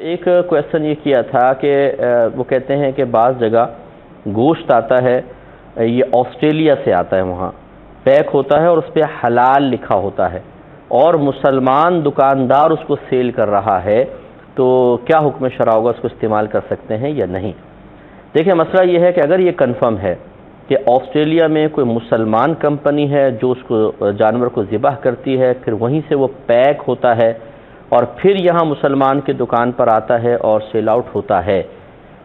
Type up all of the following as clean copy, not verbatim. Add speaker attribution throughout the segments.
Speaker 1: ایک کویسچن یہ کیا تھا کہ وہ کہتے ہیں کہ بعض جگہ گوشت آتا ہے، یہ آسٹریلیا سے آتا ہے، وہاں پیک ہوتا ہے اور اس پہ حلال لکھا ہوتا ہے، اور مسلمان دکاندار اس کو سیل کر رہا ہے، تو کیا حکم شرع ہوگا؟ اس کو استعمال کر سکتے ہیں یا نہیں؟ دیکھیں، مسئلہ یہ ہے کہ اگر یہ کنفرم ہے کہ آسٹریلیا میں کوئی مسلمان کمپنی ہے جو اس کو جانور کو ذبح کرتی ہے، پھر وہیں سے وہ پیک ہوتا ہے اور پھر یہاں مسلمان کی دکان پر آتا ہے اور سیل آؤٹ ہوتا ہے،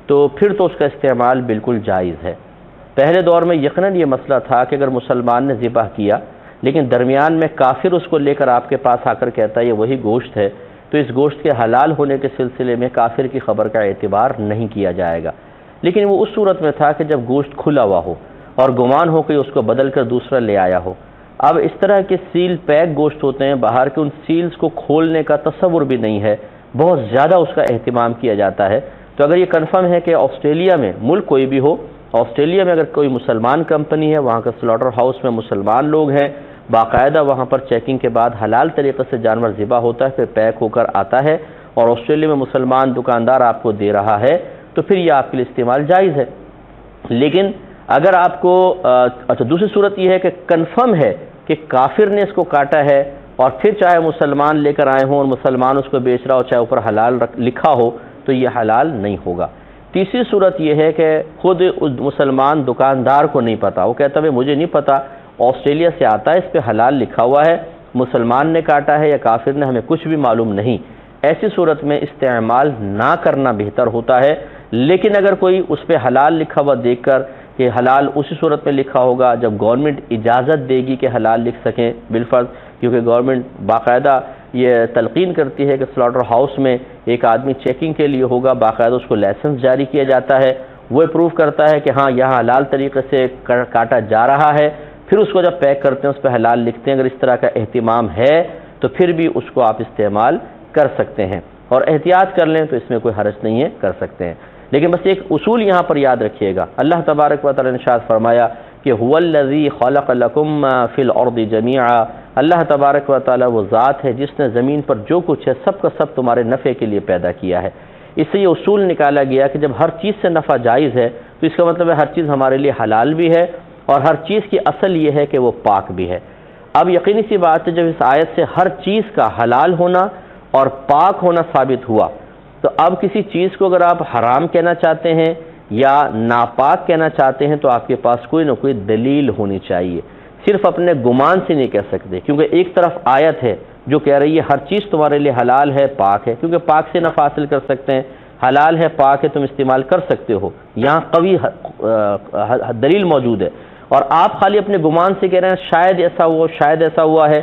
Speaker 1: تو پھر تو اس کا استعمال بالکل جائز ہے۔ پہلے دور میں یقیناً یہ مسئلہ تھا کہ اگر مسلمان نے ذبح کیا لیکن درمیان میں کافر اس کو لے کر آپ کے پاس آ کر کہتا ہے یہ وہی گوشت ہے، تو اس گوشت کے حلال ہونے کے سلسلے میں کافر کی خبر کا اعتبار نہیں کیا جائے گا۔ لیکن وہ اس صورت میں تھا کہ جب گوشت کھلا ہوا ہو اور گمان ہو کہ اس کو بدل کر دوسرا لے آیا ہو۔ اب اس طرح کے سیل پیک گوشت ہوتے ہیں، باہر کے ان سیلز کو کھولنے کا تصور بھی نہیں ہے، بہت زیادہ اس کا اہتمام کیا جاتا ہے۔ تو اگر یہ کنفرم ہے کہ آسٹریلیا میں، ملک کوئی بھی ہو، آسٹریلیا میں اگر کوئی مسلمان کمپنی ہے، وہاں کا سلاٹر ہاؤس میں مسلمان لوگ ہیں، باقاعدہ وہاں پر چیکنگ کے بعد حلال طریقے سے جانور ذبح ہوتا ہے، پھر پیک ہو کر آتا ہے، اور آسٹریلیا میں مسلمان دکاندار آپ کو دے رہا ہے، تو پھر یہ آپ کے لیے استعمال جائز ہے۔ لیکن اگر آپ کو دوسری صورت یہ ہے کہ کنفرم ہے کہ کافر نے اس کو کاٹا ہے اور پھر چاہے مسلمان لے کر آئے ہوں اور مسلمان اس کو بیچ رہا ہو، چاہے اوپر حلال لکھا ہو، تو یہ حلال نہیں ہوگا۔ تیسری صورت یہ ہے کہ خود مسلمان دکاندار کو نہیں پتا، وہ کہتا ہے مجھے نہیں پتا، آسٹریلیا سے آتا ہے، اس پہ حلال لکھا ہوا ہے، مسلمان نے کاٹا ہے یا کافر نے، ہمیں کچھ بھی معلوم نہیں۔ ایسی صورت میں استعمال نہ کرنا بہتر ہوتا ہے۔ لیکن اگر کوئی اس پہ حلال لکھا ہوا دیکھ کر کہ حلال اسی صورت میں لکھا ہوگا جب گورنمنٹ اجازت دے گی کہ حلال لکھ سکیں بالفرض، کیونکہ گورنمنٹ باقاعدہ یہ تلقین کرتی ہے کہ سلاٹر ہاؤس میں ایک آدمی چیکنگ کے لیے ہوگا، باقاعدہ اس کو لائسنس جاری کیا جاتا ہے، وہ پروف کرتا ہے کہ ہاں یہاں حلال طریقے سے کاٹا جا رہا ہے، پھر اس کو جب پیک کرتے ہیں اس پہ حلال لکھتے ہیں۔ اگر اس طرح کا اہتمام ہے تو پھر بھی اس کو آپ استعمال کر سکتے ہیں، اور احتیاط کر لیں تو اس میں کوئی حرج نہیں ہے، کر سکتے ہیں۔ لیکن بس ایک اصول یہاں پر یاد رکھیے گا، اللہ تبارک و تعالی نے ارشاد فرمایا کہ هو الذی خلق لکم ما فی الارض جمیعا، اللہ تبارک و تعالی وہ ذات ہے جس نے زمین پر جو کچھ ہے سب کا سب تمہارے نفع کے لیے پیدا کیا ہے۔ اس سے یہ اصول نکالا گیا کہ جب ہر چیز سے نفع جائز ہے تو اس کا مطلب ہے ہر چیز ہمارے لیے حلال بھی ہے، اور ہر چیز کی اصل یہ ہے کہ وہ پاک بھی ہے۔ اب یقینی سی بات ہے جب اس آیت سے ہر چیز کا حلال ہونا اور پاک ہونا ثابت ہوا، تو اب کسی چیز کو اگر آپ حرام کہنا چاہتے ہیں یا ناپاک کہنا چاہتے ہیں تو آپ کے پاس کوئی نہ کوئی دلیل ہونی چاہیے، صرف اپنے گمان سے نہیں کہہ سکتے، کیونکہ ایک طرف آیت ہے جو کہہ رہی ہے ہر چیز تمہارے لیے حلال ہے، پاک ہے، کیونکہ پاک سے نفع حاصل کر سکتے ہیں، حلال ہے، پاک ہے، تم استعمال کر سکتے ہو، یہاں قوی دلیل موجود ہے، اور آپ خالی اپنے گمان سے کہہ رہے ہیں شاید ایسا ہوا، شاید ایسا ہوا ہے،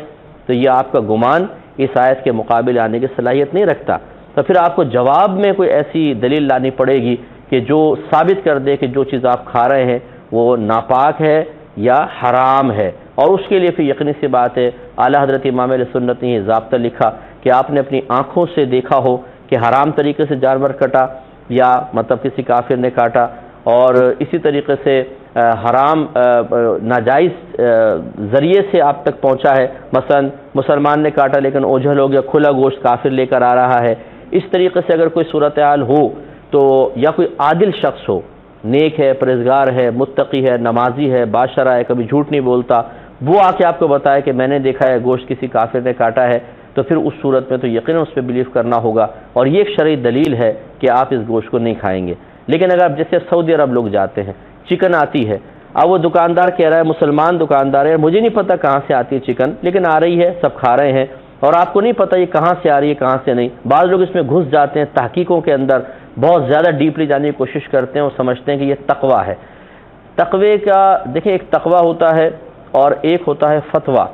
Speaker 1: تو یہ آپ کا گمان اس آیت کے مقابلے آنے کی صلاحیت نہیں رکھتا۔ تو پھر آپ کو جواب میں کوئی ایسی دلیل لانی پڑے گی کہ جو ثابت کر دے کہ جو چیز آپ کھا رہے ہیں وہ ناپاک ہے یا حرام ہے، اور اس کے لیے پھر یقینی سی بات ہے اعلیٰ حضرت امام اہل سنت نے یہ ضابطہ لکھا کہ آپ نے اپنی آنکھوں سے دیکھا ہو کہ حرام طریقے سے جانور کٹا یا مطلب کسی کافر نے کاٹا، اور اسی طریقے سے حرام ناجائز ذریعے سے آپ تک پہنچا ہے، مثلا مسلمان نے کاٹا لیکن اوجھل ہو گیا، کھلا گوشت کافر لے کر آ رہا ہے، اس طریقے سے اگر کوئی صورتحال ہو تو، یا کوئی عادل شخص ہو، نیک ہے، پرہیزگار ہے، متقی ہے، نمازی ہے، باشرع ہے، کبھی جھوٹ نہیں بولتا، وہ آ کے آپ کو بتائے کہ میں نے دیکھا ہے گوشت کسی کافر نے کاٹا ہے، تو پھر اس صورت میں تو یقیناً اس پہ بلیو کرنا ہوگا، اور یہ ایک شرعی دلیل ہے کہ آپ اس گوشت کو نہیں کھائیں گے۔ لیکن اگر آپ جیسے سعودی عرب لوگ جاتے ہیں، چکن آتی ہے، اب وہ دکاندار کہہ رہا ہے، مسلمان دکاندار ہے، مجھے نہیں پتا کہاں سے آتی ہے چکن، لیکن آ رہی ہے، سب کھا رہے ہیں، اور آپ کو نہیں پتا یہ کہاں سے آ رہی ہے کہاں سے نہیں۔ بعض لوگ اس میں گھس جاتے ہیں، تحقیقوں کے اندر بہت زیادہ ڈیپلی جانے کی کوشش کرتے ہیں اور سمجھتے ہیں کہ یہ تقویٰ ہے۔ تقوی کا دیکھیں ایک تقویٰ ہوتا ہے اور ایک ہوتا ہے فتویٰ۔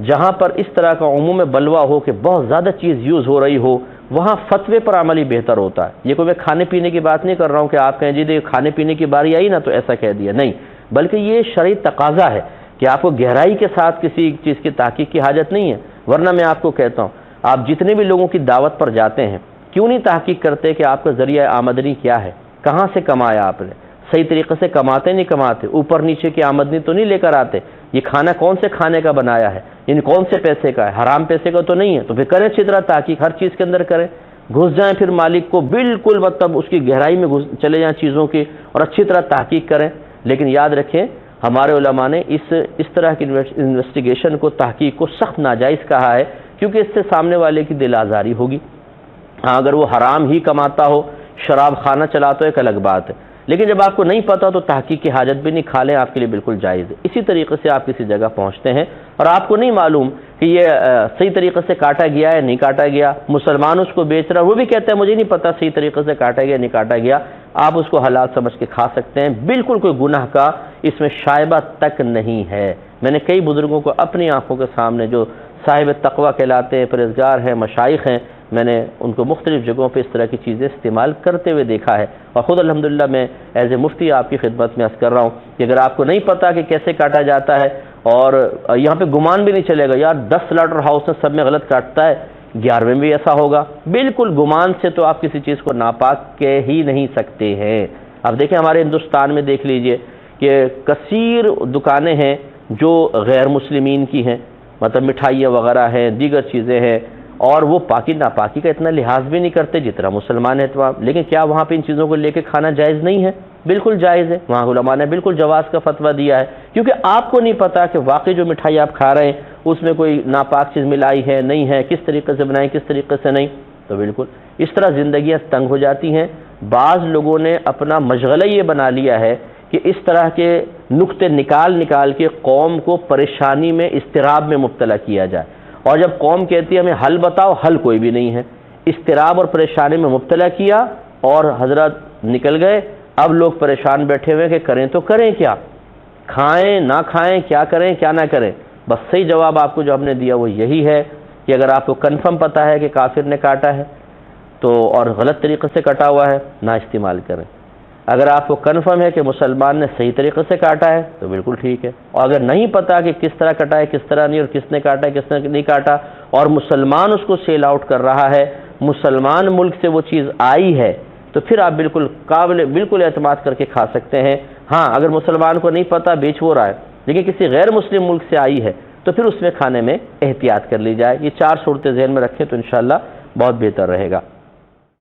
Speaker 1: جہاں پر اس طرح کا عموم بلوہ ہو کہ بہت زیادہ چیز یوز ہو رہی ہو، وہاں فتوے پر عملی بہتر ہوتا ہے۔ یہ کوئی میں کھانے پینے کی بات نہیں کر رہا ہوں کہ آپ کہیں جی دیکھ کھانے پینے کی باری آئی نا تو ایسا کہہ دیا، نہیں، بلکہ یہ شرعی تقاضا ہے کہ آپ کو گہرائی کے ساتھ کسی چیز کی تحقیق کی حاجت نہیں ہے۔ ورنہ میں آپ کو کہتا ہوں، آپ جتنے بھی لوگوں کی دعوت پر جاتے ہیں، کیوں نہیں تحقیق کرتے کہ آپ کا ذریعہ آمدنی کیا ہے، کہاں سے کمایا آپ نے، صحیح طریقے سے کماتے نہیں کماتے، اوپر نیچے کی آمدنی تو نہیں لے کر آتے، یہ کھانا کون سے کھانے کا بنایا ہے، یعنی کون سے پیسے کا ہے، حرام پیسے کا تو نہیں ہے، تو پھر کریں اچھی طرح تحقیق، ہر چیز کے اندر کریں۔ گھس جائیں پھر مالک کو بالکل مطلب اس کی گہرائی میں چلے جائیں چیزوں کی اور اچھی طرح تحقیق کریں. لیکن یاد رکھیں ہمارے علماء نے اس طرح کی انویسٹیگیشن کو، تحقیق کو سخت ناجائز کہا ہے، کیونکہ اس سے سامنے والے کی دل آزاری ہوگی. ہاں اگر وہ حرام ہی کماتا ہو، شراب خانہ چلاتا ہو، ایک الگ بات ہے، لیکن جب آپ کو نہیں پتا تو تحقیق کی حاجت بھی نہیں، کھا لیں آپ کے لیے بالکل جائز ہے. اسی طریقے سے آپ کسی جگہ پہنچتے ہیں اور آپ کو نہیں معلوم کہ یہ صحیح طریقے سے کاٹا گیا ہے نہیں کاٹا گیا، مسلمان اس کو بیچ رہا ہے، وہ بھی کہتا ہے مجھے نہیں پتا صحیح طریقے سے کاٹا گیا نہیں کاٹا گیا، آپ اس کو حلال سمجھ کے کھا سکتے ہیں، بالکل کوئی گناہ کا اس میں شائبہ تک نہیں ہے. میں نے کئی بزرگوں کو اپنی آنکھوں کے سامنے جو صاحب تقویٰ کہلاتے ہیں، پرہیزگار ہیں، مشائخ ہیں، میں نے ان کو مختلف جگہوں پہ اس طرح کی چیزیں استعمال کرتے ہوئے دیکھا ہے. اور خود الحمدللہ میں ایز اے مفتی آپ کی خدمت میں عرض کر رہا ہوں کہ اگر آپ کو نہیں پتا کہ کیسے کاٹا جاتا ہے، اور یہاں پہ گمان بھی نہیں چلے گا یار 10 سلاٹر ہاؤس میں سب میں غلط کاٹتا ہے، 11ویں میں بھی ایسا ہوگا، بالکل گمان سے تو آپ کسی چیز کو ناپاک کہہ ہی نہیں سکتے ہیں. اب دیکھیں ہمارے ہندوستان میں دیکھ لیجئے کہ کثیر دکانیں ہیں جو غیر مسلمین کی ہیں، مطلب مٹھائیاں وغیرہ ہیں، دیگر چیزیں ہیں، اور وہ پاکی ناپاکی کا اتنا لحاظ بھی نہیں کرتے جتنا مسلمان اہتمام. لیکن کیا وہاں پہ ان چیزوں کو لے کے کھانا جائز نہیں ہے؟ بالکل جائز ہے. وہاں علماء نے بالکل جواز کا فتویٰ دیا ہے، کیونکہ آپ کو نہیں پتا کہ واقعی جو مٹھائی آپ کھا رہے ہیں اس میں کوئی ناپاک چیز ملائی ہے نہیں ہے، کس طریقے سے بنائی کس طریقے سے نہیں. تو بالکل اس طرح زندگیاں تنگ ہو جاتی ہیں. بعض لوگوں نے اپنا مشغلہ یہ بنا لیا ہے کہ اس طرح کے نکتے نکال کے قوم کو پریشانی میں، اضطراب میں مبتلا کیا جائے، اور جب قوم کہتی ہے ہمیں حل بتاؤ، حل کوئی بھی نہیں ہے. اضطراب اور پریشانی میں مبتلا کیا اور حضرات نکل گئے. اب لوگ پریشان بیٹھے ہوئے کہ کریں تو کریں کیا، کھائیں نہ کھائیں، کیا کریں کیا نہ کریں. بس صحیح جواب آپ کو جو ہم نے دیا وہ یہی ہے کہ اگر آپ کو کنفرم پتہ ہے کہ کافر نے کاٹا ہے تو اور غلط طریقے سے کٹا ہوا ہے نہ استعمال کریں. اگر آپ کو کنفرم ہے کہ مسلمان نے صحیح طریقے سے کاٹا ہے تو بالکل ٹھیک ہے. اور اگر نہیں پتا کہ کس طرح کٹا ہے کس طرح نہیں، اور کس نے کاٹا ہے کس نے نہیں کاٹا، اور مسلمان اس کو سیل آؤٹ کر رہا ہے، مسلمان ملک سے وہ چیز آئی ہے، تو پھر آپ بالکل اعتماد کر کے کھا سکتے ہیں. ہاں اگر مسلمان کو نہیں پتا بیچ وہ رہا ہے لیکن کسی غیر مسلم ملک سے آئی ہے تو پھر اس میں کھانے میں احتیاط کر لی جائے. یہ 4 صورتیں ذہن میں رکھیں تو انشاءاللہ بہت بہتر رہے گا.